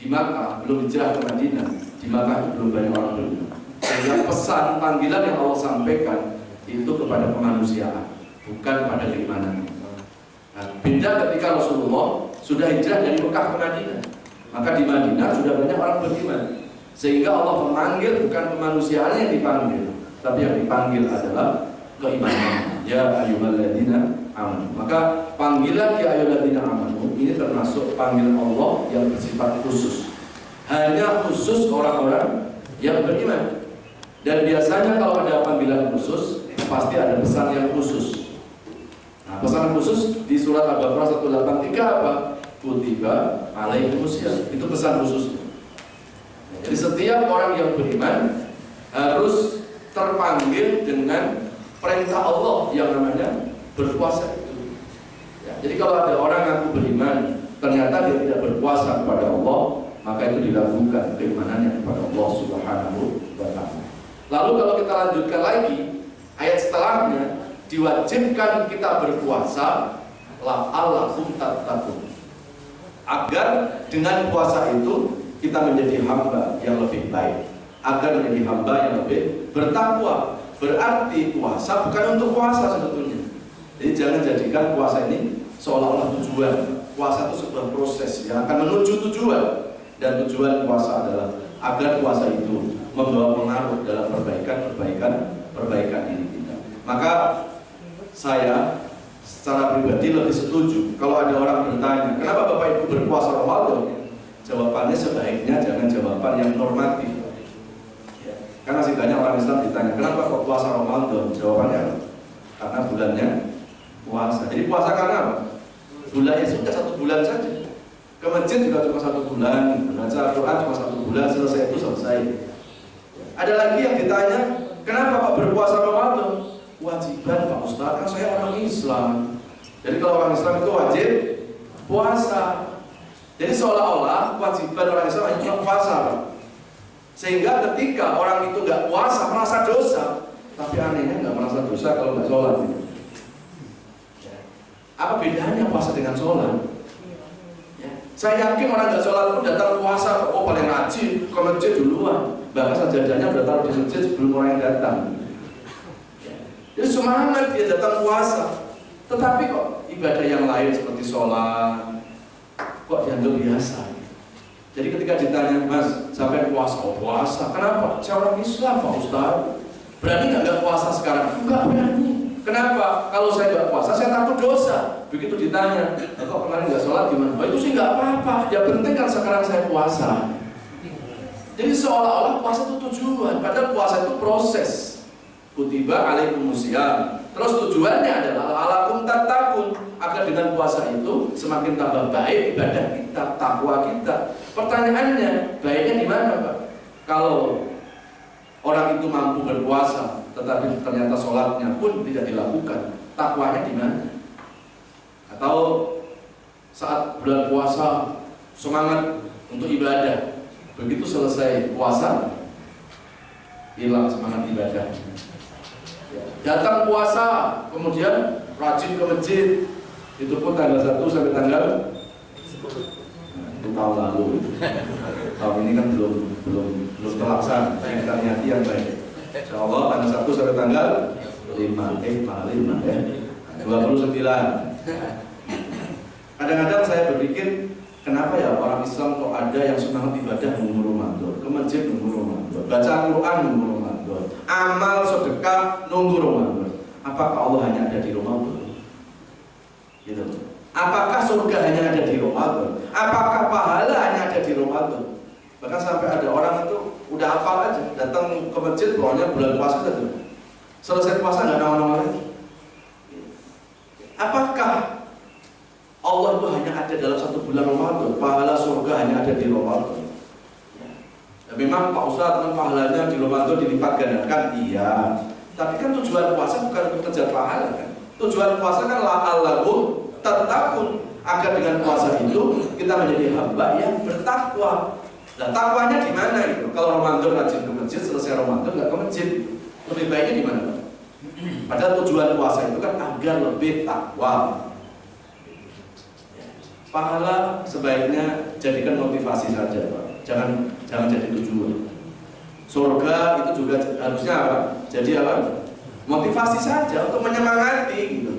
di Makkah, belum hijrah ke Madinah. Di Makkah itu belum banyak orang beriman. Sehingga pesan panggilan yang Allah sampaikan itu kepada kemanusiaan, bukan pada keimanan. Nah, beda ketika Rasulullah sudah hijrah dari Mekah ke Madinah, maka di Madinah sudah banyak orang beriman. Sehingga Allah memanggil bukan kemanusiaan yang dipanggil, tapi yang dipanggil adalah keimanan. Ya ayyuhalladzina amanu. Maka panggilan ya ayyuhalladzina amanu ini termasuk panggilan Allah yang bersifat khusus. Hanya khusus orang-orang yang beriman. Dan biasanya kalau ada panggilan khusus, pasti ada pesan yang khusus. Nah, pesan khusus di surat Al-Baqarah 183 apa? Kutiba alaikumusiyam. Itu pesan khusus. Jadi setiap orang yang beriman harus terpanggil dengan perintah Allah yang namanya berpuasa itu. Ya, jadi kalau ada orang yang beriman, ternyata dia tidak berpuasa kepada Allah, maka itu diragukan keimanannya kepada Allah Subhanahu wa Ta'ala. Lalu kalau kita lanjutkan lagi ayat setelahnya, diwajibkan kita berpuasa la'allakum tattaqun, agar dengan puasa itu kita menjadi hamba yang lebih baik, agar menjadi hamba yang lebih bertakwa. Berarti puasa bukan untuk puasa sebetulnya. Jadi jangan jadikan puasa ini seolah-olah tujuan. Puasa itu sebuah proses yang akan menuju tujuan. Dan tujuan puasa adalah agar puasa itu membawa pengaruh dalam perbaikan diri kita. Maka saya secara pribadi lebih setuju kalau ada orang bertanya, kenapa Bapak Ibu berpuasa Ramadan? Jawabannya sebaiknya jangan jawaban yang normatif. Karena masih banyak orang Islam ditanya, kenapa kok puasa Ramadan? Jawabannya karena bulannya puasa. Jadi puasa karena apa? Bulannya sudah 1 bulan saja. Ke masjid juga cuma 1 bulan, baca Al-Quran cuma 1 bulan, selesai itu selesai. Ada lagi yang ditanya, kenapa kok berpuasa Ramadan? Wajiban Pak Ustaz, kan saya orang Islam. Jadi kalau orang Islam itu wajib puasa. Jadi seolah-olah kewajiban orang Islam hanya puasa, Pak. Sehingga ketika orang itu nggak puasa merasa dosa, tapi anehnya nggak merasa dosa kalau nggak sholat. Apa bedanya puasa dengan sholat? Saya yakin orang nggak sholat pun datang puasa, oh paling rajin ke masjid duluan, bahkan sajadahnya udah taruh di masjid sebelum orang yang datang. Jadi semangat dia datang puasa, tetapi kok ibadah yang lain seperti sholat kok dianggap biasa. Jadi ketika ditanya, Mas, sampai puasa, oh puasa, kenapa? Saya orang Islam Pak Ustaz. Berani nggak puasa sekarang? Enggak berani. Kenapa? Kalau saya nggak puasa, saya takut dosa. Begitu ditanya, kok kemarin nggak sholat gimana? Oh, itu sih nggak apa-apa. Yang penting kan sekarang saya puasa. Jadi seolah-olah puasa itu tujuan, padahal puasa itu proses. Kutiba alaikumusiyam. Terus tujuannya adalah alakum tattaqun, agar dengan puasa itu semakin tambah baik ibadah kita, takwa kita. Pertanyaannya, baiknya di mana, Pak? Kalau orang itu mampu berpuasa, tetapi ternyata sholatnya pun tidak dilakukan, takwanya di mana? Atau saat bulan puasa semangat untuk ibadah, begitu selesai puasa hilang semangat ibadah. Datang puasa, kemudian rajin ke masjid, itu pun tanggal 1 sampai tanggal 10 tahun lalu. Tahun ini kan belum terlaksana. Kita niati yang baik. Insya Allah tanggal 1 sampai tanggal 5 ya. 29. Kadang-kadang saya berpikir, kenapa ya orang Islam kok ada yang semangat ibadah nunggu Ramadan, ke masjid nunggu Ramadan, baca Al-Quran nunggu Ramadan, amal sedekah nunggu Ramadan. Apakah Allah hanya ada di Ramadan? Gitu. Apakah surga hanya ada di Ramadan? Apakah pahala hanya ada di Ramadan? Bahkan sampai ada orang itu udah hafal aja, datang ke masjid pokoknya bulan puasa saja. Selesai puasa nggak nama-nama lagi. Apakah Allah itu hanya ada dalam 1 bulan Ramadan? Pahala surga hanya ada di Ramadan. Ya, memang Pak Ustaz tentang pahalanya di Ramadan dilipat gandakan, iya. Tapi kan tujuan puasa bukan untuk kejar pahala kan? Tujuan puasa kan la'allakum tattaqun, agar dengan puasa itu kita menjadi hamba yang bertakwa. Nah, takwanya di mana itu? Kalau Ramadan rajin ke masjid, selesai Ramadan nggak ke masjid, lebih baiknya di mana? Padahal tujuan puasa itu kan agar lebih takwa. pahala sebaiknya jadikan motivasi saja, Pak. Jangan jadi tujuan. Surga itu juga harusnya apa? Jadi apa? Motivasi saja untuk menyemangati gitu.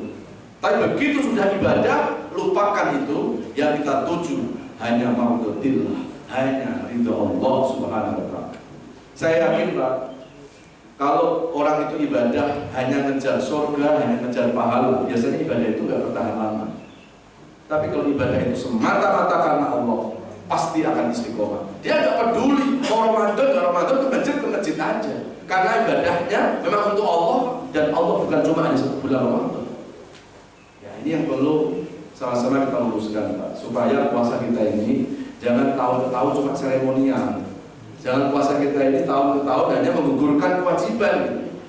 Tapi begitu sudah ibadah, lupakan itu. Yang kita tuju hanya mardhatillah, hanya ridha Allah Subhanahu wa taala. Saya yakin, Pak, kalau orang itu ibadah hanya ngejar surga, hanya ngejar pahala, biasanya ibadah itu nggak bertahan lama. Tapi kalau ibadah itu semata-mata karena Allah, pasti akan istiqomah. Dia nggak peduli mau Ramadan nggak Ramadan, ke masjid aja. Karena ibadahnya memang untuk Allah, dan Allah bukan cuma hanya satu bulan Ramadan. Ya, ini yang perlu sama-sama kita luruskan, Pak, supaya puasa kita ini jangan tahun ke tahun cuma seremonial. Jangan puasa kita ini tahun ke tahun hanya menggugurkan kewajiban,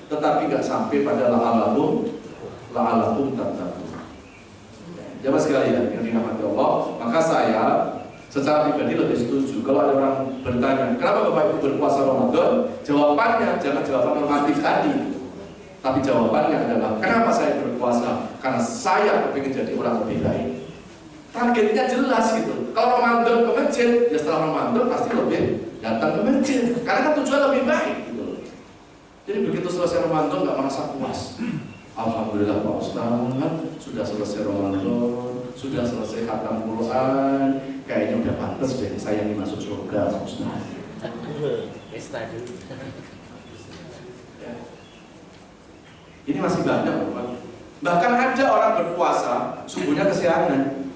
tetapi nggak sampai pada la'alakum tattaqun. Jamaah sekalian yang dirahmati Allah, maka saya secara pribadi lebih setuju kalau ada orang bertanya, kenapa Bapak Ibu berpuasa Ramadan? Jawabannya jangan jawaban normatif tadi, tapi jawabannya adalah kenapa saya berpuasa? Karena saya ingin jadi orang lebih baik. Targetnya jelas gitu. Kalau Ramadan ke masjid, ya setelah Ramadan pasti lebih datang ke masjid, karena kan tujuan lebih baik gitu. Jadi begitu selesai Ramadan nggak merasa puas. Alhamdulillah Pak Ustaz, sudah selesai Ramadan, sudah selesai khatam Quran, kayaknya udah pantas deh saya ini masuk surga Pak Ustaz. Ya. Ini masih banyak Pak. Bahkan ada orang berpuasa subuhnya kesiangan.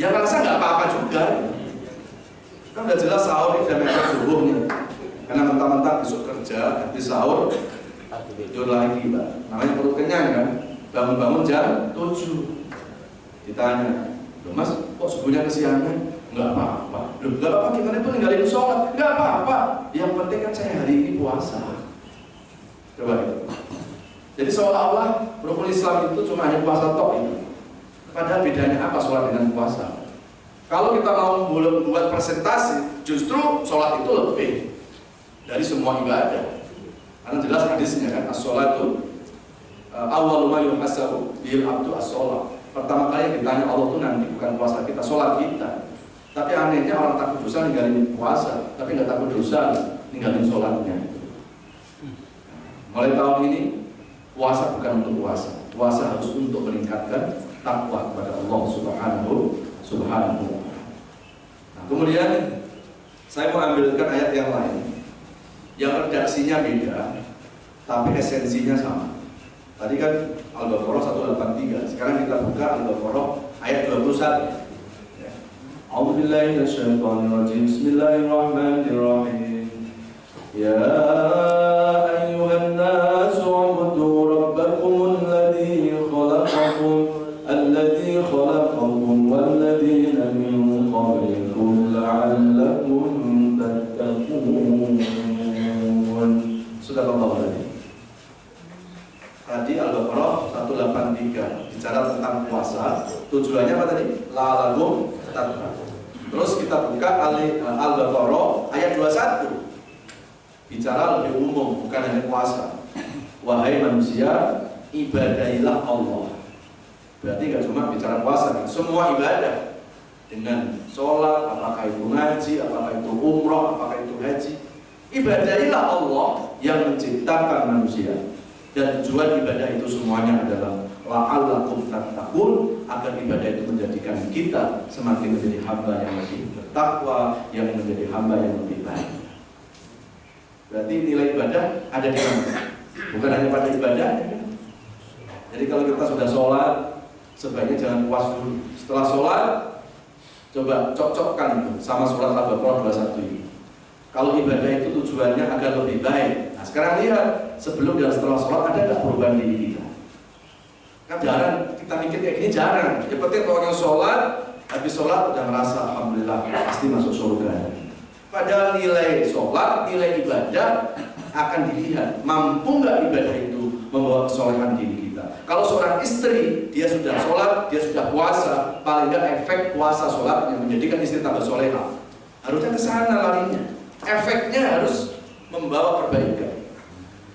Ya merasa nggak apa-apa juga. Kan udah jelas sahur ini udah mepet subuhnya. Karena mentang-mentang besok kerja, habis sahur tidur lagi, Pak. Namanya perut kenyang kan. Bangun-bangun jam 7. Ditanya, loh Mas, kok subuhnya kesiangan? Nggak apa-apa. Loh, nggak apa-apa, gimana itu ninggalin sholat? Nggak apa-apa. Yang penting kan saya hari ini puasa. Coba itu. Jadi seolah-olah rukun Islam itu cuma hanya puasa tok itu. Padahal bedanya apa sholat dengan puasa? Kalau kita mau membuat presentasi, justru sholat itu lebih dari semua ibadah. Karena jelas hadisnya kan, as-sholatu awwalu ma yuhasabu bil abdu as-sholat. Pertama kali yang ditanya Allah itu nanti bukan puasa kita, sholat kita. Tapi anehnya orang takut dosa ninggalin puasa, tapi nggak takut dosa ninggalin sholatnya. Mulai tahun ini puasa bukan untuk puasa, puasa harus untuk meningkatkan takwa kepada Allah Subhanahu. Nah, kemudian saya mengambilkan ayat yang lain yang redaksinya beda, tapi esensinya sama. Tadi kan Al-Baqarah 183, sekarang kita buka Al-Baqarah ayat 21. A'udzubillahi minasyaitonirrajim. Bismillahirrahmanirrahim. Ya ayyuhan nasu 'ubudu rabbakumul ladzi khalaqakum walladzina min qablikum la'allakum tattaqun. Sudah tadi Al-Baqarah 183 bicara tentang puasa. Tujuannya apa tadi? La'allakum tattaqun. Terus kita buka Al-Baqarah ayat 21. Bicara lebih umum, bukan hanya puasa. Wahai manusia, ibadahilah Allah. Berarti gak cuma bicara puasa, semua ibadah. Dengan sholat, apakah itu ngaji, apakah itu umroh, apakah itu haji. Ibadahilah Allah yang menciptakan manusia. Dan tujuan ibadah itu semuanya adalah la'allakum tattaqun, agar ibadah itu menjadikan kita semakin menjadi hamba yang lebih bertakwa, yang menjadi hamba yang lebih baik. Berarti nilai ibadah ada di mana? Bukan hanya pada ibadahnya. Jadi kalau kita sudah sholat, sebaiknya jangan puas dulu. Setelah sholat, coba cocokkan itu sama surat Al-Baqarah 21 ini. Kalau ibadah itu tujuannya agar lebih baik. Nah sekarang lihat, sebelum dan setelah sholat ada nggak perubahan diri kita? Kan jarang, kita mikir kayak gini jarang. Yang penting kalau orang sholat, habis sholat udah merasa alhamdulillah pasti masuk surga. Padahal nilai sholat, nilai ibadah akan dilihat. Mampu nggak ibadah itu membawa kesolehan diri kita? Kalau seorang istri, dia sudah sholat, dia sudah puasa, paling nggak efek puasa sholatnya menjadikan istri tambah soleha. Harusnya ke sana larinya. Efeknya harus membawa perbaikan.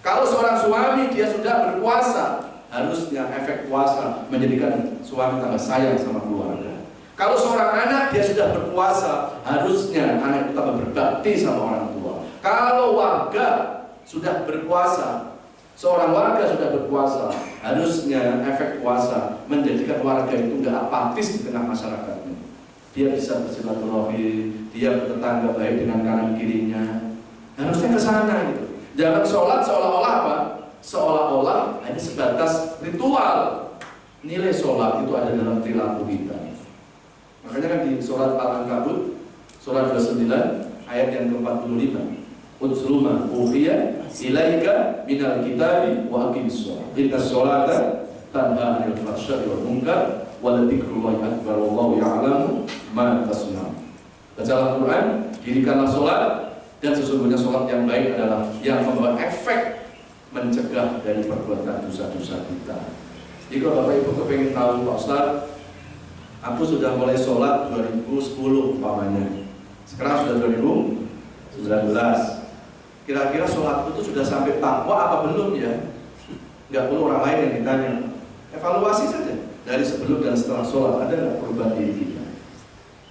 Kalau seorang suami, dia sudah berpuasa, harusnya efek puasa menjadikan suami tambah sayang sama keluarga. Kalau seorang anak dia sudah berpuasa, harusnya anak itu tambah berbakti sama orang tua. Kalau warga sudah berpuasa, seorang warga sudah berpuasa, harusnya efek puasa menjadikan warga itu nggak apatis di tengah masyarakatnya. Dia bisa bersilaturahmi, dia bertetangga baik dengan kanan kirinya. Harusnya ke sana gitu. Jangan sholat seolah-olah apa? Seolah-olah hanya sebatas ritual. Nilai sholat itu ada dalam perilaku kita. Makanya kan di surat Al-Ankabut, surat 29 ayat yang ke-45, Utslu ma uhiya ilaika minal kitabi wa aqimis shalah. Inna sholata tanha 'anil fahsya'i wal munkar wa dzikrullahi akbar wallahu ya'lamu ma tasna'un. Bacalah Quran, dirikanlah sholat, dan sesungguhnya sholat yang baik adalah yang membawa efek mencegah dari perbuatan dosa-dosa kita. Jika Bapak Ibu kepengen tahu, Pak Ustaz, aku sudah mulai sholat 2010 umpamanya, sekarang sudah 2019. Kira-kira sholatku itu sudah sampai takwa apa belum ya? Nggak perlu orang lain yang ditanya. Evaluasi saja dari sebelum dan setelah sholat, ada nggak perubahan diri kita?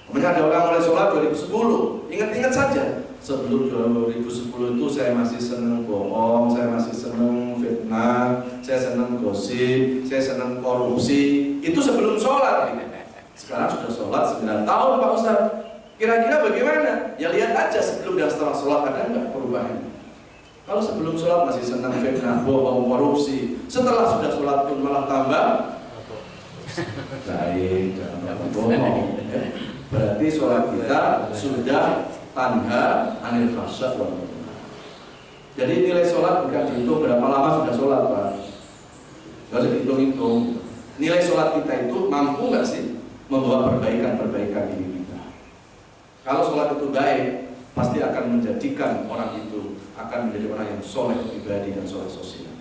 Kemudian ada orang mulai sholat 2010, ingat-ingat saja. Sebelum 2010 itu saya masih senang bohong, saya masih senang fitnah, saya senang gosip, saya senang korupsi. Itu sebelum sholat. Sekarang sudah sholat 9 tahun Pak Ustaz. Kira-kira bagaimana? Ya lihat aja sebelum dan setelah sholat ada nggak perubahan. Kalau sebelum sholat masih senang fitnah, bohong, korupsi, setelah sudah sholat pun malah tambah baik, jangan bohong. Berarti sholat kita sudah tanha 'anil fahsya'i wal munkar. Jadi nilai sholat bukan dihitung berapa lama sudah sholat Pak. Nggak usah dihitung-hitung. Nilai sholat kita itu mampu nggak sih membawa perbaikan diri kita. Kalau sholat itu baik, pasti akan menjadikan orang itu akan menjadi orang yang soleh pribadi dan soleh sosial.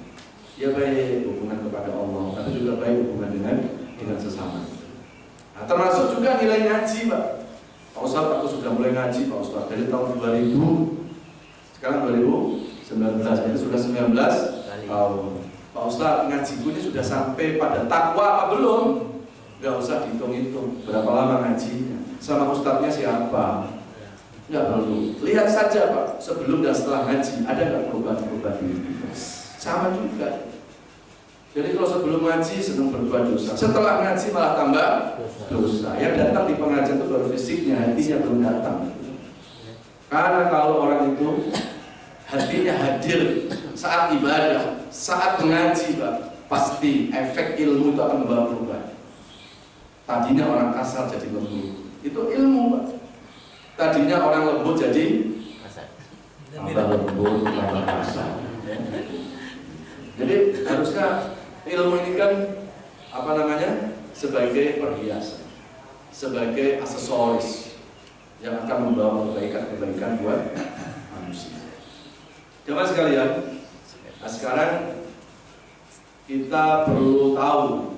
Ya baik hubungan kepada Allah, tapi juga baik hubungan dengan sesama. Nah, termasuk juga nilai ngaji Pak. Pak Ustaz, aku sudah mulai ngaji Pak Ustaz dari tahun 2000, sekarang 2019, jadi sudah 19 tahun. Pak Ustaz, ngajiku ini sudah sampai pada takwa apa belum? Gak usah dihitung-hitung berapa lama ngajinya, sama ustadznya siapa. Nggak perlu. Lihat saja Pak, sebelum dan setelah ngaji ada nggak perubahan-perubahan ini? Sama juga. Jadi kalau sebelum ngaji senang berbuat dosa, setelah ngaji malah tambah dosa. Yang datang di pengajian itu baru fisiknya, hatinya belum datang. Karena kalau orang itu hatinya hadir saat ibadah, saat mengaji Pak, pasti efek ilmu itu akan membawa perubahan. Tadinya orang kasar jadi lembut, itu ilmu Pak. Tadinya orang lembut jadi tambah lembut, tambah kasar. Jadi harusnya ilmu ini kan sebagai perhiasan, sebagai aksesoris yang akan membawa kebaikan-kebaikan buat manusia. Jemaah sekalian, nah sekarang kita perlu tahu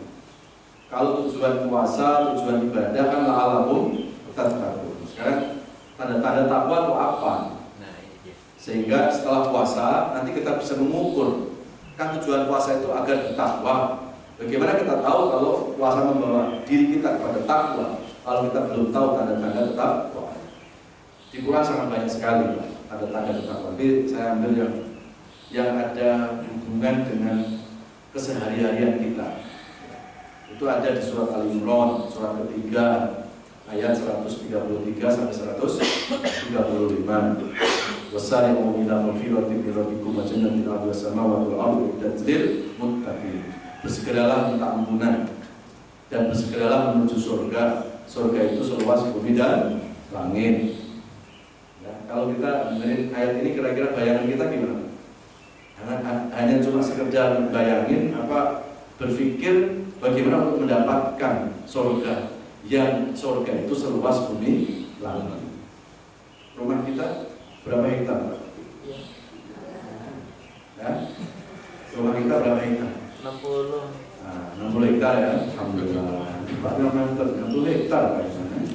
kalau tujuan puasa, tujuan ibadah kan la'allakum tattaqun. Sekarang tanda-tanda takwa itu apa? Sehingga setelah puasa nanti kita bisa mengukur kan tujuan puasa itu agar bertakwa. Bagaimana kita tahu kalau puasa membawa diri kita kepada takwa kalau kita belum tahu tanda-tanda takwa? Di Quran sangat banyak sekali tanda-tanda takwa. Tapi saya ambil yang ada hubungan dengan keseharian kita. Itu ada di surat Al-Imran, surat ketiga, ayat 133 sampai 135. Wasari'u ila maghfiratin min rabbikum wa jannatin 'arduha as-samawati wal ardu uiddat lil muttaqin. Bersegeralah minta ampunan dan bersegeralah menuju surga. Surga itu seluas bumi dan langit. Ya, kalau kita dengerin ayat ini kira-kira bayangan kita gimana? Hanya cuma sekedar bayangin apa berpikir bagaimana untuk mendapatkan surga yang surga itu seluas bumi langit. Rumah kita berapa hektar? Ya? Rumah kita berapa hektar? 60. Nah, 60 hektar ya. Alhamdulillah. Pak kilometer 60 hektar kayaknya.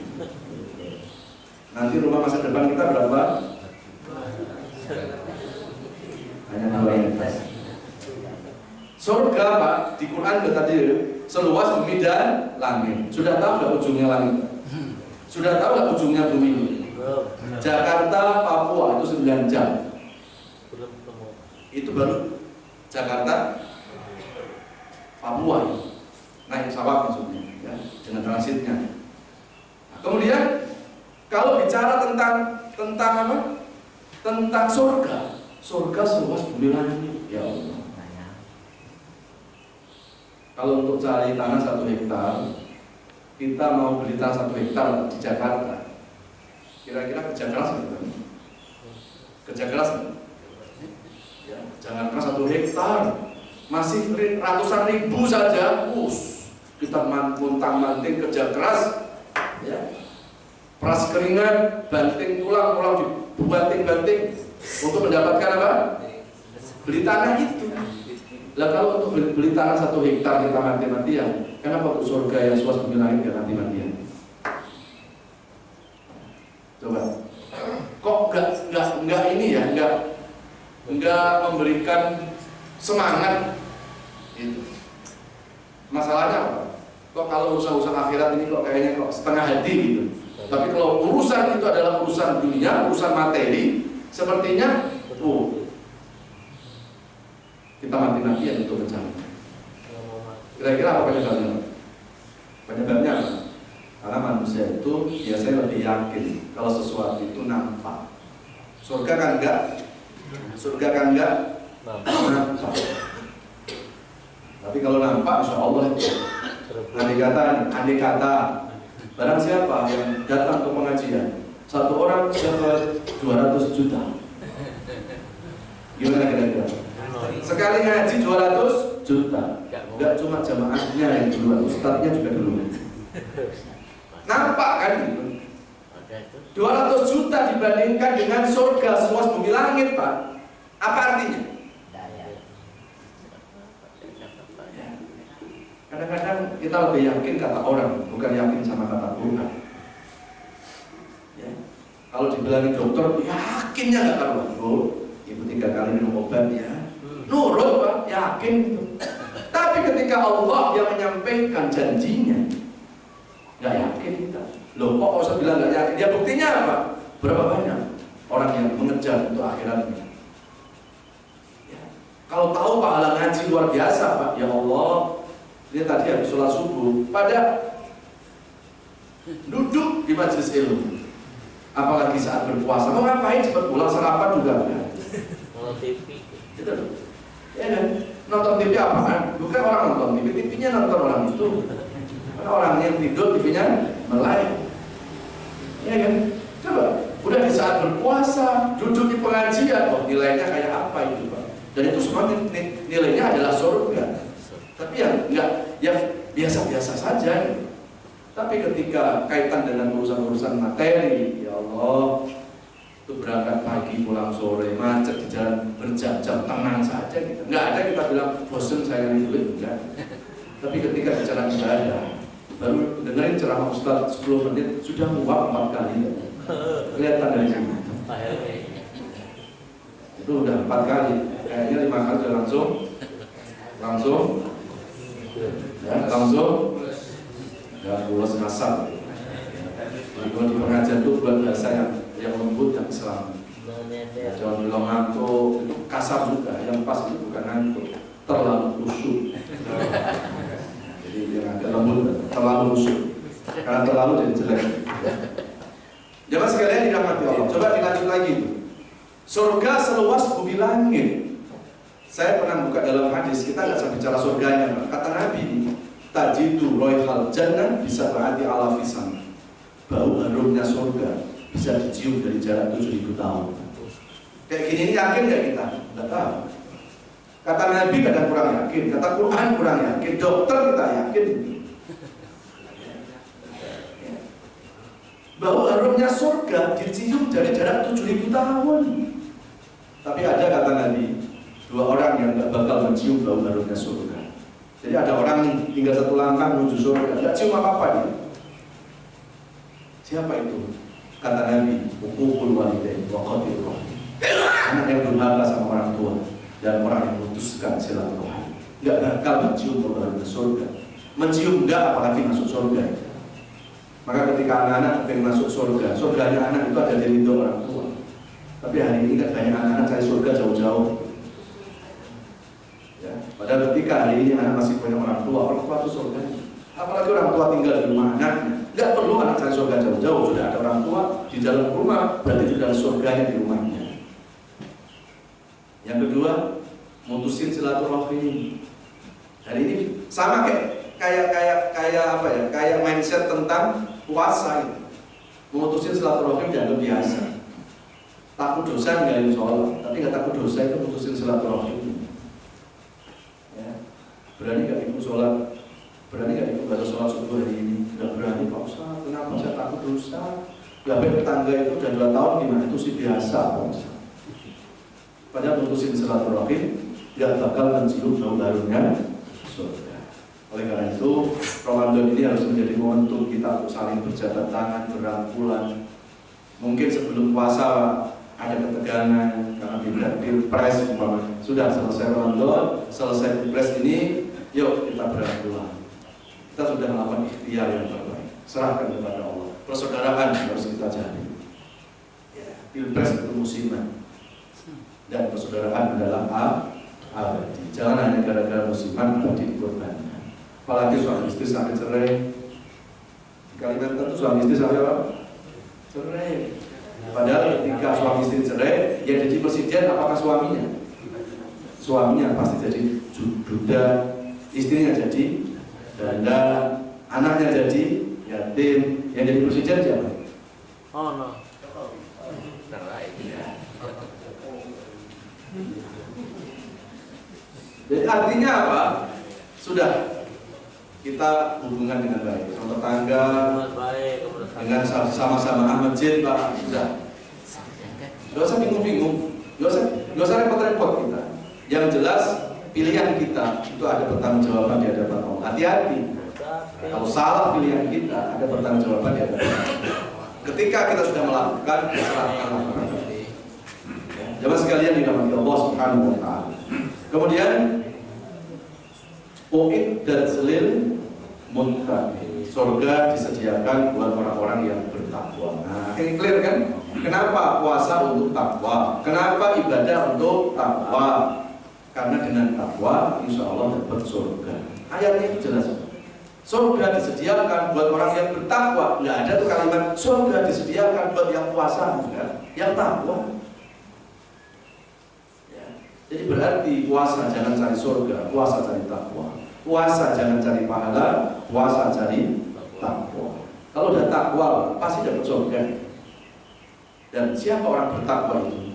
Nanti rumah masa depan kita berapa? Hanya 2 hektar. Surga Pak, di Quran tadi seluas bumi dan langit. Sudah tahu nggak ujungnya langit? Sudah tahu nggak ujungnya bumi ini? Jakarta, Papua itu 9 jam. Itu baru Jakarta, Papua. Naik pesawat maksudnya, ya, dengan transitnya. Nah, kemudian kalau bicara tentang apa? Tentang surga. Surga seluas bumi langit, ya Allah. Kalau untuk cari tanah 1 hektar, kita mau beli tanah 1 hektar di Jakarta, kira-kira kerja keras gitu. Kerja keras ya, jangan keras 1 hektar, masih ratusan ribu saja, kita montang-manting kerja keras, ya, peras keringat, banting tulang dibanting-banting untuk mendapatkan apa? Beli tanah itu. Lah kalau untuk beli tanah 1 hektar kita mati-matian, kenapa untuk surga yang seluas bumi langit gak mati-matian? Coba, kok nggak ini ya, nggak memberikan semangat itu. Masalahnya apa? Kok kalau urusan akhirat ini kok kayaknya kok setengah hati gitu. Tapi kalau urusan itu adalah urusan dunia, urusan materi, sepertinya kita mati-matian untuk mencari. Kira-kira apa penyebabnya? Penyebabnya apa? Karena manusia itu biasanya lebih yakin kalau sesuatu itu nampak. Surga kan enggak? Surga kan enggak? Nampak. Tapi kalau nampak, insya Allah itu. Andai kata, barang siapa yang datang ke pengajian, 1 orang dapat 200 juta. Gimana kira-kira? Sekali ngaji 200 juta. Enggak cuma jamaahnya yang duluan, ustadznya juga duluan. Nampak kan gitu? 200 juta dibandingkan dengan surga seluas bumi langit, Pak. Apa artinya? Kadang-kadang kita lebih yakin kata orang, bukan yakin sama kata Quran. Ya. Kalau dibilangin dokter, yakinnya nggak karuan. Ibu 3 kali minum obat ya, nurut Pak, yakin gitu. Tapi ketika Allah yang menyampaikan janjinya, nggak yakin kita. Loh kok usah bilang nggak yakin? Ya buktinya apa? Berapa banyak orang yang mengejar untuk akhiratnya? Ya. Kalau tahu pahala ngaji luar biasa Pak, ya Allah. Dia tadi habis sholat subuh, pada duduk di majelis ilmu. Apalagi saat berpuasa, mau ngapain cepat pulang sarapan juga enggak? Nonton TV. Gitu loh. Ya kan? Nonton TV apaan? Bukan orang nonton TV, TV-nya nonton orang itu. Karena orang yang tidur, TV-nya melek. Ya kan? Coba, udah di saat berpuasa, duduk di pengajian, oh nilainya kayak apa itu Pak? Dan itu semua nilainya adalah surga. Tapi yang biasa-biasa saja. Tapi ketika kaitan dengan urusan-urusan materi, ya Allah, itu berangkat pagi pulang sore, macet di jalan berjam-jam, tenang saja gitu. Nggak ada kita bilang bosen saya itu enggak. Tapi ketika bicara ibadah, baru dengerin ceramah Ustaz 10 menit sudah muak 4 kali. Kelihatan dari sini. Itu udah 4 kali, kayaknya 5 kali sudah langsung ya pulas kasar. Kalau di pengajian itu buat bahasa yang lembut, yang Islam. Jangan bilang ngantuk, itu kasar juga. Yang pas itu bukan ngantuk, terlalu khusyuk. Jadi yang agak lembut, terlalu khusyuk. Karena terlalu jadi jelek. Jemaah sekalian dirahmati Allah. Coba dilanjut lagi. Surga seluas bumi langit. Saya pernah buka dalam hadis, kita nggak sampai bicara surganya, kata Nabi, tajidu roihal jannah bisa berarti ala fisan. Bau harumnya surga bisa dicium dari jarak 7.000 tahun. Kayak gini ini yakin nggak kita? Nggak tahu. Kata Nabi kadang kurang yakin, kata Quran kurang yakin, dokter kita yakin. Bau harumnya surga dicium dari jarak 7.000 tahun. Tapi ada kata Nabi, 2 orang yang nggak bakal mencium bau harumnya surga. Jadi ada orang tinggal 1 langkah menuju surga, nggak cium apa-apa dia. Siapa itu? Kata Nabi, uqul walidain wa qatil rahim. Anak yang durhaka sama orang tua dan orang yang memutuskan silaturahim. Nggak bakal mencium bau harumnya surga. Mencium enggak, apalagi masuk surga. Maka ketika anak-anak ingin masuk surga, surganya anak itu ada di ridho orang tua. Tapi hari ini kan banyak anak-anak cari surga jauh-jauh. Ya, padahal ketika hari ini anak masih punya orang tua itu surga. Apalagi orang tua tinggal di rumah anaknya, nggak perlu anak cari surga jauh-jauh. Sudah ada orang tua di dalam rumah, berarti itu adalah surganya di rumahnya. Yang kedua, mutusin silaturahim. Hari ini sama kayak mindset tentang puasa itu. Memutusin silaturahim dianggap biasa. Takut dosa nggak sholat, tapi nggak takut dosa itu mutusin silaturahim. Ya. Berani nggak ikut sholat? Berani nggak ikut baca sholat subuh hari ini? Nggak berani Pak Ustaz. Kenapa? Saya takut dosa. Gak baik tetangga itu udah 2 tahun gimana? Itu sih biasa Pak Ustaz. Padahal mutusin silaturahim nggak bakal mencium bau harumnya surga. Oleh karena itu, Ramadan ini harus menjadi momentum kita untuk saling berjabat tangan, berangkulan. Mungkin sebelum puasa ada ketegangan karena tidak pilpres, sudah selesai Ramadan, selesai pilpres ini, yuk kita berangkulan. Kita sudah melakukan ikhtiar yang terbaik. Serahkan kepada Allah. Persaudaraan harus kita cari. Ya, pilpres itu musiman dan persaudaraan adalah abadi. Jangan hanya gara-gara musiman abadi dikorbankan. Apalagi suami istri sampai cerai. Di Kalimantan itu suami istri sampai apa? Cerai. Padahal ketika suami istri cerai, yang jadi presiden apakah suaminya? Suaminya pasti jadi duda, istrinya jadi janda, anaknya jadi yatim. Yang jadi presiden siapa? Oh no. Jadi artinya apa? Sudah kita hubungan dengan baik, sama tetangga, dengan sama-sama Ahmad Jin, Pak. Sudah. Gak usah bingung-bingung, gak usah repot-repot kita. Yang jelas pilihan kita itu ada pertanggungjawaban di hadapan Allah. Hati-hati. Kalau salah pilihan kita ada pertanggungjawaban di hadapan Allah. Ketika kita sudah melakukan kesalahan. Jamaah sekalian dirahmati Allah Subhanahu wa taala. Kemudian U'id dan selil muttaqin. Surga disediakan buat orang-orang yang bertakwa. Nah, ini clear kan? Kenapa puasa untuk takwa? Kenapa ibadah untuk takwa? Karena dengan takwa insya Allah dapat surga. Ayatnya itu jelas. Surga disediakan buat orang yang bertakwa. Nggak ada tuh kalimat surga disediakan buat yang puasa, enggak? Yang takwa. Ya. Jadi berarti puasa jangan cari surga, puasa cari takwa. Puasa jangan cari pahala, puasa cari takwa. Kalau udah takwa pasti dapat surga. Dan siapa orang bertakwa itu?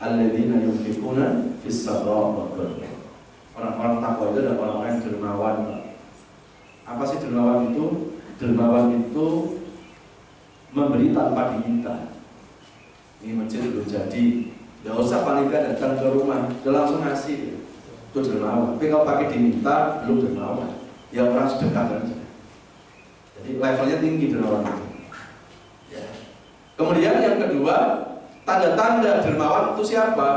Alladzina yunfiquna fis-sarra'i wad-dharra. Orang-orang takwa itu adalah orang-orang yang dermawan. Apa sih dermawan itu? Dermawan itu memberi tanpa diminta. Ini masjid belum jadi, nggak usah panitia datang ke rumah, udah langsung ngasih. Itu dermawan. Tapi kalau pakai diminta belum dermawan. Ya orang sedekah saja. Jadi levelnya tinggi dermawan itu. Ya. Kemudian yang kedua, tanda-tanda dermawan itu siapa?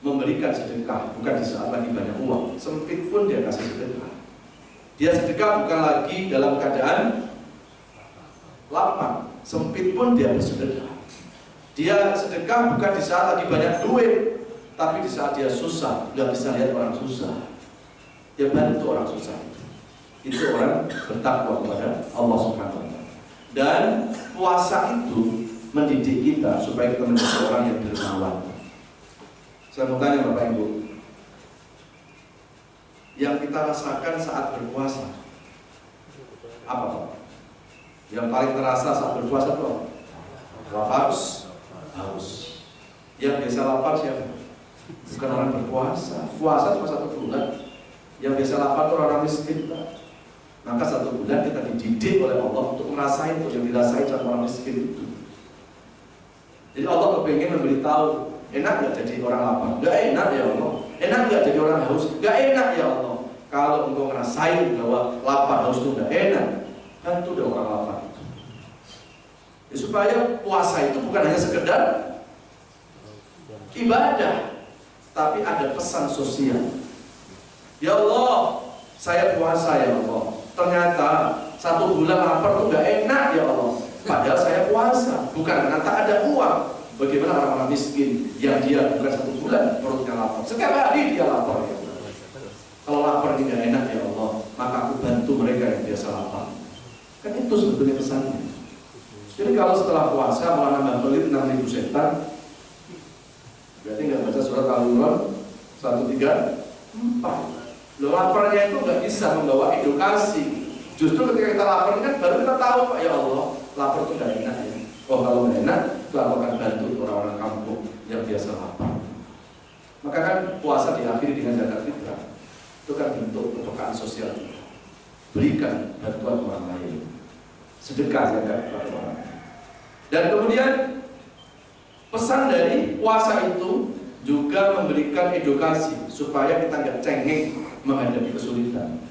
Memberikan sedekah, bukan di saat lagi banyak uang. Sempit pun dia kasih sedekah. Dia sedekah bukan lagi dalam keadaan lapang. Sempit pun dia bersedekah. Dia sedekah bukan di saat lagi banyak duit, tapi di saat dia susah, nggak bisa lihat orang susah, dia bantu orang susah. Itu orang bertakwa kepada Allah Subhanahu wa taala. Dan puasa itu mendidik kita supaya kita menjadi orang yang dermawan. Saya mau tanya Bapak Ibu, yang kita rasakan saat berpuasa apa Pak? Yang paling terasa saat berpuasa itu apa? Lapar, haus. Yang biasa lapar siapa? Bukan orang berpuasa. Puasa cuma 1 bulan. Yang biasa lapar itu orang miskin, Pak. Maka 1 bulan kita dididik oleh Allah untuk merasain yang dirasain sama orang miskin itu. Jadi Allah kepengen memberitahu, enak gak jadi orang lapar? Gak enak ya Allah. Enak gak jadi orang haus? Gak enak ya Allah. Kalau engkau ngerasain bahwa lapar haus itu gak enak, kan itu udah orang lapar. Ya, supaya puasa itu bukan hanya sekedar ibadah, tapi ada pesan sosial. Ya Allah, saya puasa ya Allah. Ternyata 1 bulan lapar tuh nggak enak ya Allah. Padahal saya puasa, bukan karena tak ada uang. Bagaimana orang-orang miskin yang dia bukan 1 bulan perutnya lapar, setiap hari dia lapar ya Allah. Kalau lapar ini nggak enak ya Allah, maka aku bantu mereka yang biasa lapar. Kan itu sebetulnya pesannya. Jadi kalau setelah puasa malah nambah pelit 6.000 setan, berarti nggak baca surat Al-Imran 134. Loh, laparnya itu nggak bisa membawa edukasi. Justru ketika kita lapar kan baru kita tahu, Pak, ya Allah, lapar itu nggak enak ya. Oh, kalau nggak enak, itu aku akan bantu orang-orang kampung yang biasa lapar. Maka kan puasa diakhiri dengan zakat fitrah. Itu kan bentuk kepekaan sosial juga. Berikan bantuan orang lain, sedekah zakat kepada orang. Dan kemudian pesan dari puasa itu juga memberikan edukasi supaya kita nggak cengeng menghadapi kesulitan.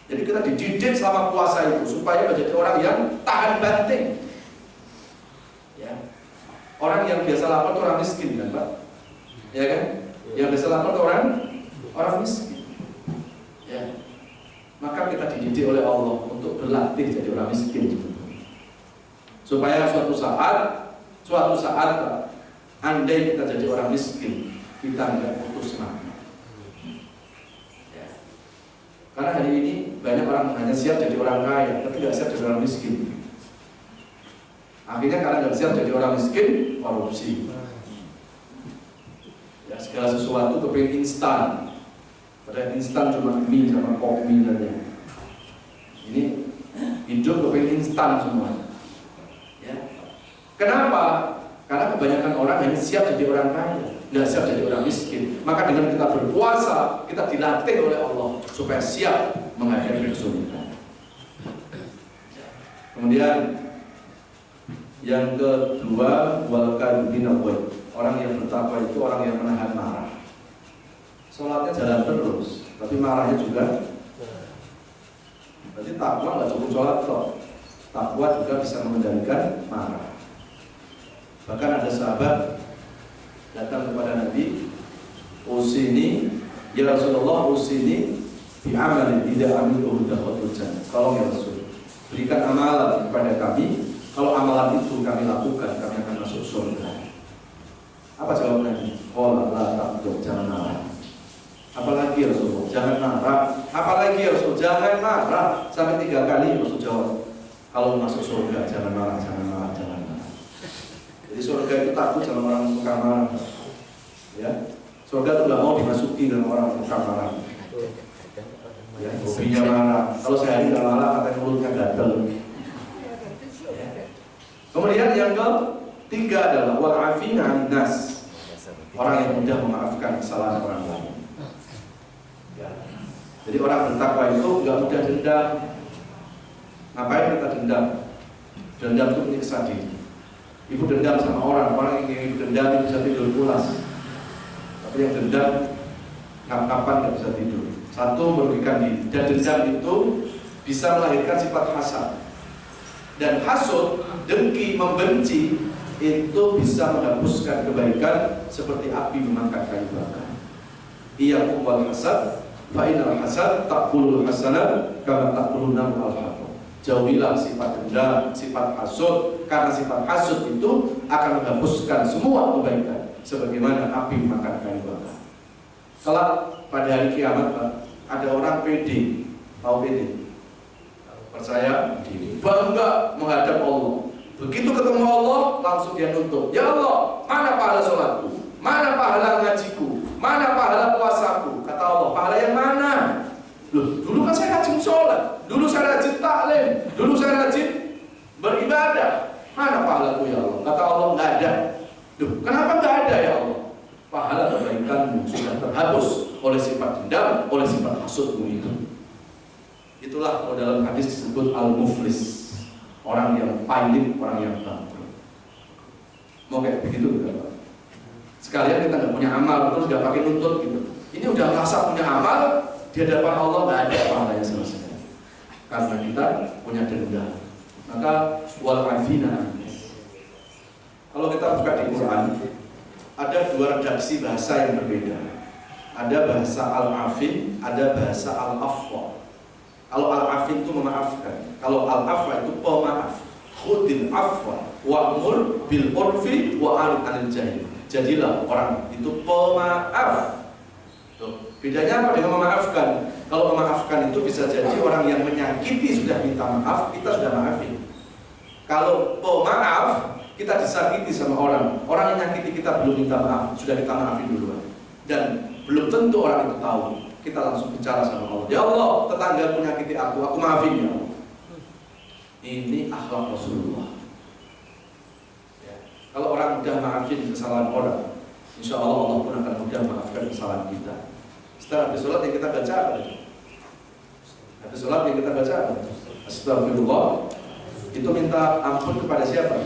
Jadi kita dididik selama puasa itu supaya menjadi orang yang tahan banting. Ya. Orang yang biasa lapar itu orang miskin kan, Pak? Ya kan? Yang biasa lapar itu orang miskin. Ya. Maka kita dididik oleh Allah untuk berlatih jadi orang miskin. Supaya suatu saat Pak, andai kita jadi orang miskin, kita nggak putus semangat. Karena hari ini banyak orang hanya siap jadi orang kaya, tapi nggak siap jadi orang miskin. Akhirnya karena nggak siap jadi orang miskin, korupsi. Ya, segala sesuatu kepingin instan. Padahal instan cuma mie sama kopi saja. Ini hidup kepingin instan semua. Ya. Kenapa? Karena kebanyakan orang hanya siap jadi orang kaya, nggak siap jadi orang miskin. Maka dengan kita berpuasa, kita dilatih oleh Allah supaya siap menghadapi kesulitan. Kemudian yang kedua, wal kadhibina wal. Orang yang bertakwa itu orang yang menahan marah. Sholatnya jalan terus, tapi marahnya juga. Berarti takwa nggak cukup sholat toh. Takwa juga bisa mengendalikan marah. Bahkan ada sahabat datang kepada Nabi, usini ya Rasulullah, usini bi amalin tidak amiluhu dakhatul jannah. Tolong ya Rasul, berikan amalan kepada kami. Kalau amalan itu kami lakukan, kami akan masuk surga. Apa jawab Nabi? Qala la taqul, jangan marah. Apalagi Rasul, jangan marah. Apalagi Rasul, jangan marah. Sampai 3 kali Rasul jawab. Kalau masuk surga jangan marah, jangan marah, jangan marah. Jadi surga itu takut sama orang tukang marah. Ya, surga itu nggak mau dimasuki dengan orang tukang marah. Ya, hobinya marah. Kalau sehari nggak marah, katanya mulutnya gatel. Ya. Kemudian yang ketiga adalah wal afina 'anil nas. Orang yang mudah memaafkan kesalahan orang lain. Ya. Jadi orang bertakwa itu nggak mudah dendam. Ngapain kita dendam? Dendam itu menyiksa diri. Ibu dendam sama orang yang dendam bisa tidur pulas. Tapi yang dendam kapan nggak bisa tidur. Satu, merugikan diri. Dan dendam itu bisa melahirkan sifat hasad. Dan hasud, dengki, membenci itu bisa menghapuskan kebaikan seperti api memakan kayu bakar. Iyyakum wal hasad, fa innal hasad taqulul hasanat kama taqulun nar al-haqq. Jauhilah sifat dendam, sifat hasud, karena sifat hasud itu akan menghapuskan semua kebaikan sebagaimana api makan kayu bakar. Kelak pada hari kiamat, Pak, ada orang pede, tahu pede? Percaya diri, bangga menghadap Allah. Begitu ketemu Allah, langsung dia nuntut, ya Allah, mana pahala sholatku? Mana pahala ngajiku? Mana pahala puasaku? Kata Allah, pahala yang mana? Loh, dulu kan saya rajin sholat, dulu saya rajin taklim, dulu saya rajin beribadah. Mana pahalaku ya Allah? Kata Allah, nggak ada. Loh, kenapa nggak ada ya Allah? Pahala kebaikanmu sudah terhapus oleh sifat dendam, oleh sifat hasudmu itu. Itulah kalau dalam hadis disebut al-muflis, orang yang pailit, orang yang bangkrut. Mau kayak begitu enggak, Pak? Sekalian kita nggak punya amal, terus nggak pakai nuntut gitu. Ini udah merasa punya amal, di hadapan Allah nggak ada pahalanya sama sekali. Karena kita punya dendam. Maka wal afina. Kalau kita buka di Quran, ada 2 redaksi bahasa yang berbeda. Ada bahasa al-afin, ada bahasa al-afwa. Kalau al-afin itu memaafkan. Kalau al-afwa itu pemaaf. Khudil afwa wa'mur bil urfi wa'arid anil jahil. Jadilah orang itu pemaaf. Tuh, bedanya apa dengan memaafkan? Kalau memaafkan itu bisa jadi orang yang menyakiti sudah minta maaf, kita sudah maafin. Kalau pemaaf, kita disakiti sama orang. Orang yang nyakiti kita belum minta maaf, sudah kita maafin duluan. Dan belum tentu orang itu tahu. Kita langsung bicara sama Allah. Ya Allah, tetangga menyakiti aku maafin ya Allah. Ini akhlak Rasulullah. Ya. Kalau orang mudah maafin kesalahan orang, insya Allah Allah pun akan mudah maafkan kesalahan kita. Setelah habis sholat yang kita baca apa? Habis sholat yang kita baca apa? Astagfirullah. Itu minta ampun kepada siapa?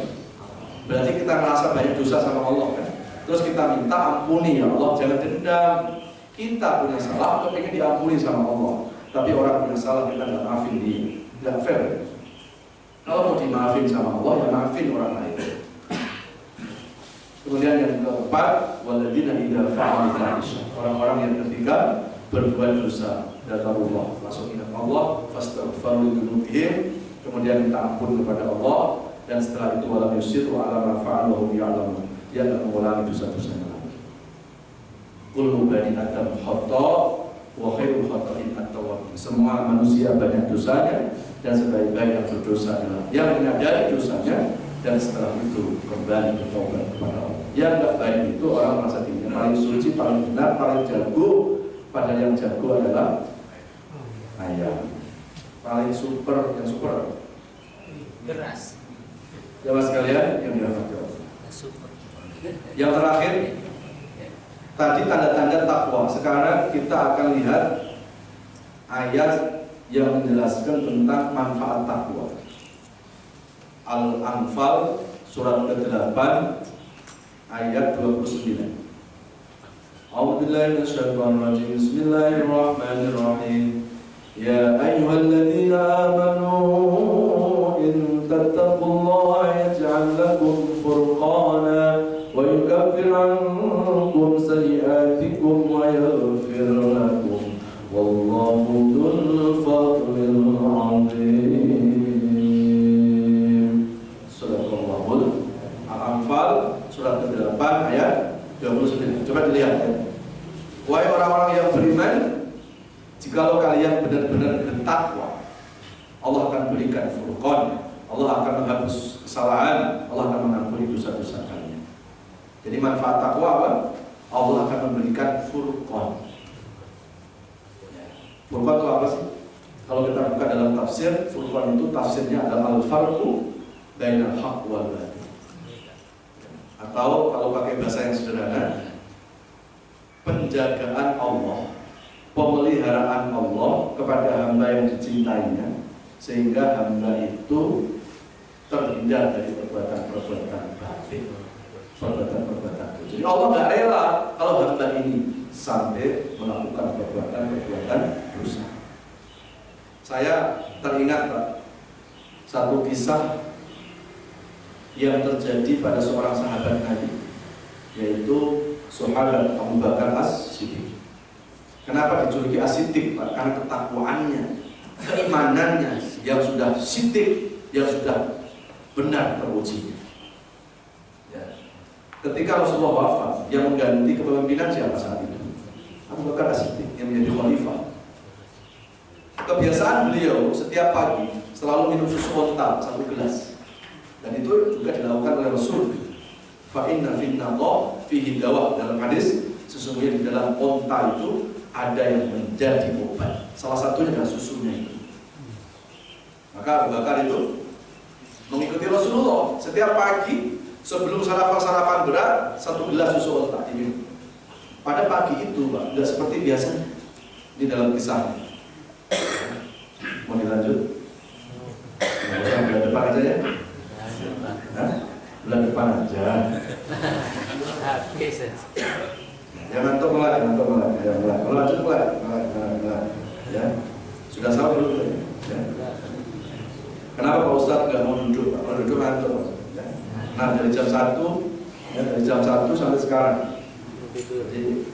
Berarti kita merasa banyak dosa sama Allah kan? Terus kita minta ampuni ya Allah, jangan dendam. Kita punya salah, kita ingin diampuni sama Allah. Tapi orang punya salah kita nggak maafin dia, nggak fair. Kalau mau dimaafin sama Allah, ya maafin orang lain. Kemudian yang keempat, waladina idza fa'alu fahisha. Orang-orang yang ketika berbuat dosa, datarullah, langsung ingat Allah, fastaghfiru dzunubihim. Kemudian minta ampun kepada Allah, dan setelah itu walam yusiru ala ma fa'alu wa hum ya'lamun. Dia akan mengulangi dosa-dosanya lagi. Kullu bani adam khata' wa khairul khata'in at-tawwabun. Semua manusia banyak dosanya, dan sebaik-baik yang berdosa adalah yang menyadari dosanya dan setelah itu kembali bertobat kepada Allah. Yang tidak baik itu orang merasa dirinya paling suci, paling benar, paling jago, padahal yang jago adalah ayam. Paling super, yang super Beras. jamaah sekalian yang dirahmati Allah. Yang terakhir, tadi tanda-tanda takwa. Sekarang kita akan lihat ayat yang menjelaskan tentang manfaat takwa. Al-Anfal surat ke-8 ayat 29. A'udzubillahi minasyaitonir rajim. Bismillahirrahmanirrahim. Ya ayyuhalladzina amanu in tattaqullaha yaj'al lakum furqana wa yukaffir 'ankum sayyi'atikum wa yaghfir lakum wallahu dzul fadlil 'adzim. Surah Al-Anfal surat ke-8 ayat 29. Coba dilihat ya. Wahai orang-orang yang beriman, jikalau kalian benar-benar bertakwa, Allah akan berikan furqan, Allah akan menghapus kesalahan, Allah akan mengampuni dosa-dosa kalian. Jadi manfaat takwa apa? Allah akan memberikan furqan. Furqan itu apa sih? Kalau kita buka dalam tafsir, furqan itu tafsirnya adalah al-farqu bainal haqq wal batil. Atau kalau pakai bahasa yang sederhana, penjagaan Allah, pemeliharaan Allah kepada hamba yang dicintainya, sehingga hamba itu terhindar dari perbuatan-perbuatan batil, perbuatan-perbuatan dosa. Jadi Allah nggak rela kalau hamba ini sampai melakukan perbuatan-perbuatan dosa. Saya teringat Pak, satu kisah yang terjadi pada seorang sahabat Nabi, yaitu sahabat Abu Bakar As-Siddiq. Kenapa dijuluki As-Siddiq, Pak? Karena ketakwaannya, keimanannya yang sudah siddiq, yang sudah benar teruji. Ya. Ketika Rasulullah wafat, yang mengganti kepemimpinan siapa saat itu? Abu Bakar As-Siddiq yang menjadi khalifah. Kebiasaan beliau setiap pagi selalu minum susu onta 1 gelas, dan itu juga dilakukan oleh Rasul. Fa inna fin naqah fihi dawa, dalam hadis sesungguhnya di dalam onta itu ada yang menjadi obat. Salah satunya adalah susunya itu. Maka Abu Bakar itu mengikuti Rasulullah setiap pagi sebelum sarapan berat 1 gelas susu onta diminum. Pada pagi itu Pak, tidak seperti biasanya di dalam kisah. Mau dilanjut? Bulan depan aja ya? Bulan depan aja. Jangan ngantuk mulai. Kalau lanjut mulai. Ya. Sudah sama dulu ya. Kenapa Pak Ustadz nggak mau duduk? Kalau duduk ngantuk. Ya. Nah dari jam 1 sampai sekarang. Jadi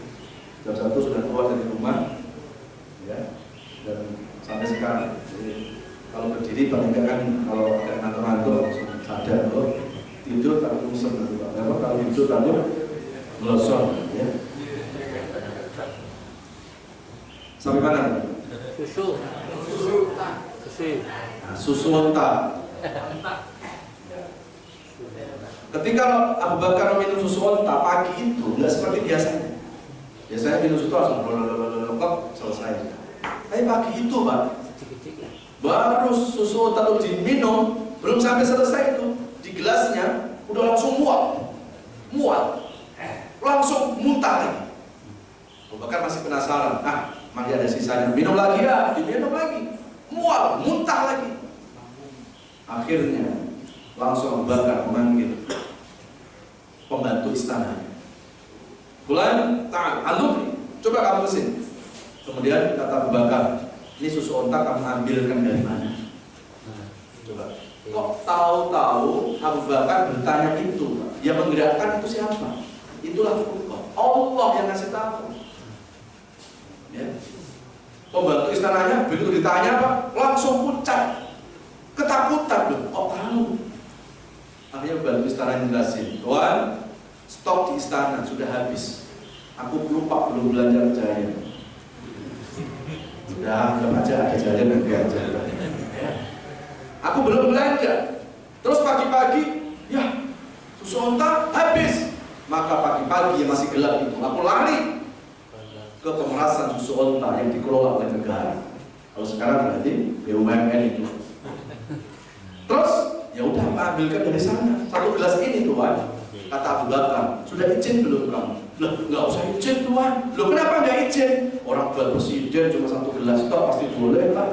jam 1 sudah keluar dari rumah, ya. Dan sampai sekarang. Jadi, kalau berdiri paling enggak kan kalau ada ngantuk-ngantuk langsung sadar, oh tidur tak usem nanti Pak. Kalau tidur tadi melosong, ya. Sampai mana? Susu. Nah, susu onta. Ketika Abu Bakar minum susu onta pagi itu nggak seperti biasanya. Biasanya minum susu langsung blok selesai. Tapi pagi itu Pak, baru susu onta itu diminum, belum sampai selesai itu di gelasnya udah langsung mual, langsung muntah lagi. Abu Bakar masih penasaran, masih ada sisanya, minum lagi ya, diminum lagi, mual, muntah lagi. Akhirnya langsung Abu Bakar memanggil pembantu istana. Fulan, alumni, coba kamu kesini. Kemudian kata Abu Bakar, ini susu onta kamu ambilkan dari mana? Coba. Kok tahu-tahu Abu Bakar bertanya itu? Yang menggerakkan itu siapa? Itulah Allah yang ngasih tahu. Ya. Pembantu istananya begitu ditanya Pak, langsung pucat, ketakutan loh. Oh tahu. Akhirnya pembantu istana jelasin, Tuan, stok di istana sudah habis. Aku lupa belum belanja jajan. Sudah, anggap aja ada jajan nanti aja. Aku belum belanja. Terus pagi-pagi, ya susu onta habis. Maka pagi-pagi yang masih gelap itu, aku lari ke pemerasan susu onta yang dikelola oleh negara. Kalau sekarang berarti BUMN itu. Terus ya udah Pak ambilkan dari sana. Satu gelas ini Tuan. Kata Abu Bakar, sudah izin belum kamu? Loh, nggak usah izin Tuan. Loh kenapa nggak izin? Orang buat presiden cuma satu gelas toh pasti boleh Pak.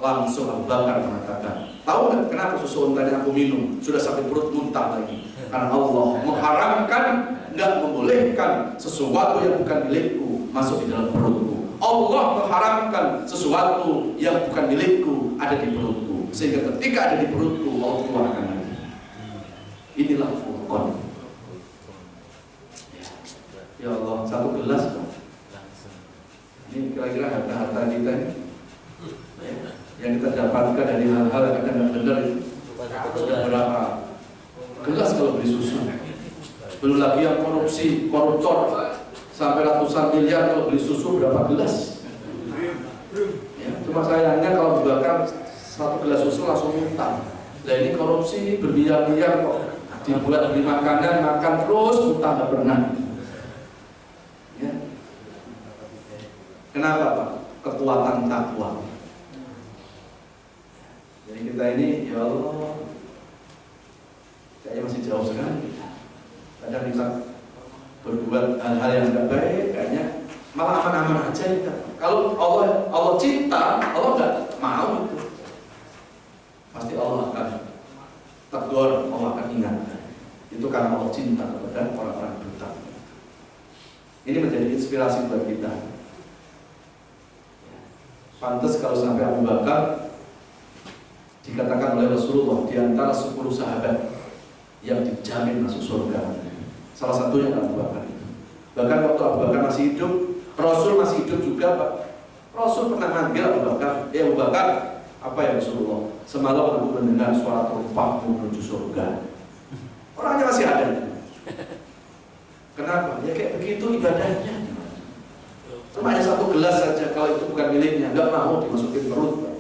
Langsung Abu Bakar mengatakan, tahu nggak kenapa susu onta yang aku minum sudah sampai perut muntah lagi? Karena Allah mengharamkan, nggak membolehkan sesuatu yang bukan milikku masuk di dalam perutku. Allah mengharamkan sesuatu yang bukan milikku ada di perutku, sehingga ketika ada di perutku Allah keluarkan lagi. Inilah Furqan. Ya Allah, satu gelas Pak. Ini kira-kira harta-harta kita ini yang kita dapatkan dari hal-hal yang kadang nggak benar itu sudah berapa gelas kalau beli susu. Belum lagi yang korupsi, koruptor sampai ratusan miliar kalau beli susu berapa gelas. Ya, cuma sayangnya kalau dibakar satu gelas susu langsung muntah. Nah ini korupsi ini bermiliar-miliar kok dibuat beli makanan, makan terus muntah nggak pernah. Ya. Kenapa Pak? Kekuatan takwa. Jadi kita ini, ya Allah, kayaknya masih jauh sekali. Kadang bisa berbuat hal-hal yang tidak baik, kayaknya malah aman-aman aja kita. Kalau Allah cinta, Allah nggak mau itu. Pasti Allah akan tegur, Allah akan ingatkan. Itu karena Allah cinta kepada orang-orang buta. Ini menjadi inspirasi buat kita. Pantas kalau sampai Abu Bakar dikatakan oleh Rasulullah di antara 10 sahabat yang dijamin masuk surga. Salah satunya Abu Bakar itu. Bahkan waktu Abu Bakar masih hidup, Rasul masih hidup juga Pak. Rasul pernah manggil Abu Bakar, Abu Bakar, apa ya Rasulullah? Semalam aku mendengar suara terumpakmu menuju surga. Orangnya masih ada. Kenapa? Ya kayak begitu ibadahnya. Cuma hanya satu gelas saja, kalau itu bukan miliknya, nggak mau dimasukin perut Pak.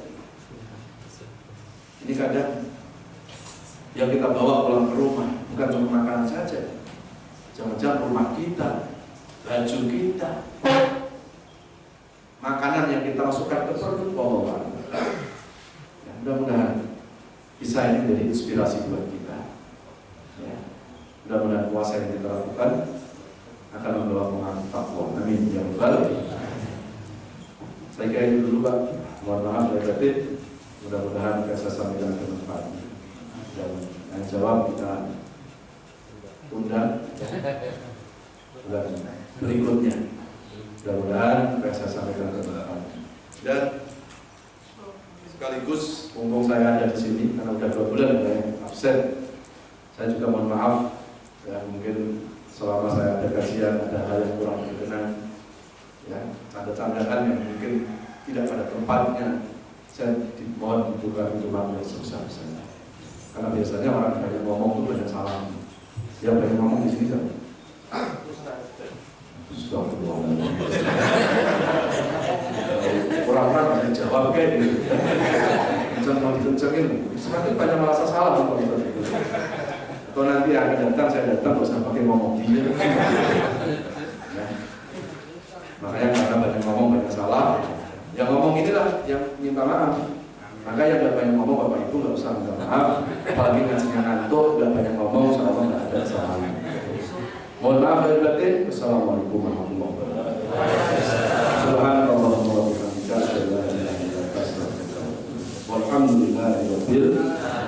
Ini kadang yang kita bawa pulang ke rumah bukan cuma makanan saja, jangan-jangan rumah kita, baju kita, makanan yang kita masukkan ke perut bawa. Ya, mudah-mudahan bisa ini menjadi inspirasi buat kita. Ya, mudah-mudahan puasa yang kita lakukan akan membawa pengaruh takwa. Amin ya rabbal alamin. Saya kira itu dulu Pak. Mohon maaf lahir batin. Mudah-mudahan saya sampaikan bermanfaat. Dan yang jawab kita undang bulan berikutnya. Mudah-mudahan saya sampaikan bermanfaat. Dan sekaligus mumpung saya ada di sini karena udah 2 bulan saya absen, saya juga mohon maaf ya, mungkin selama saya ada kajian ada hal yang kurang berkenan, ya ada tanggapan yang mungkin tidak pada tempat. tempatnya saya mohon dibuka pintu maaf yang sebesar-besarnya. Karena biasanya orang banyak ngomong itu banyak salah. Yang banyak ngomong di sini kan? Orang-orang banyak jawab kayak gitu. Jangan mau dikencengin, semakin banyak merasa salah kalau itu. Atau nanti akan datang, saya datang, gak usah pakai ngomong dia. Ya. Makanya karena banyak ngomong banyak salah. Yang ngomong inilah yang minta maaf. Maka yang gak banyak ngomong Bapak Ibu gak usah minta maaf. Apalagi ngajinya ngantuk, gak banyak ngomong, insya Allah gak ada salah. Mohon maaf dari batin. Wassalamualaikum warahmatullahi wabarakatuh. Subhanallah wa bihamdihi. Walhamdulillahirabbil alamin.